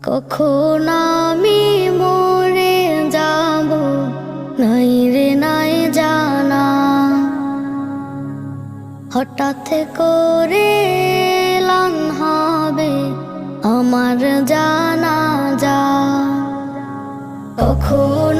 কখন আমি মরে যাব নাই রে নাই জানা, হঠাৎ করে এলান হবে আমার জানাজা। কখন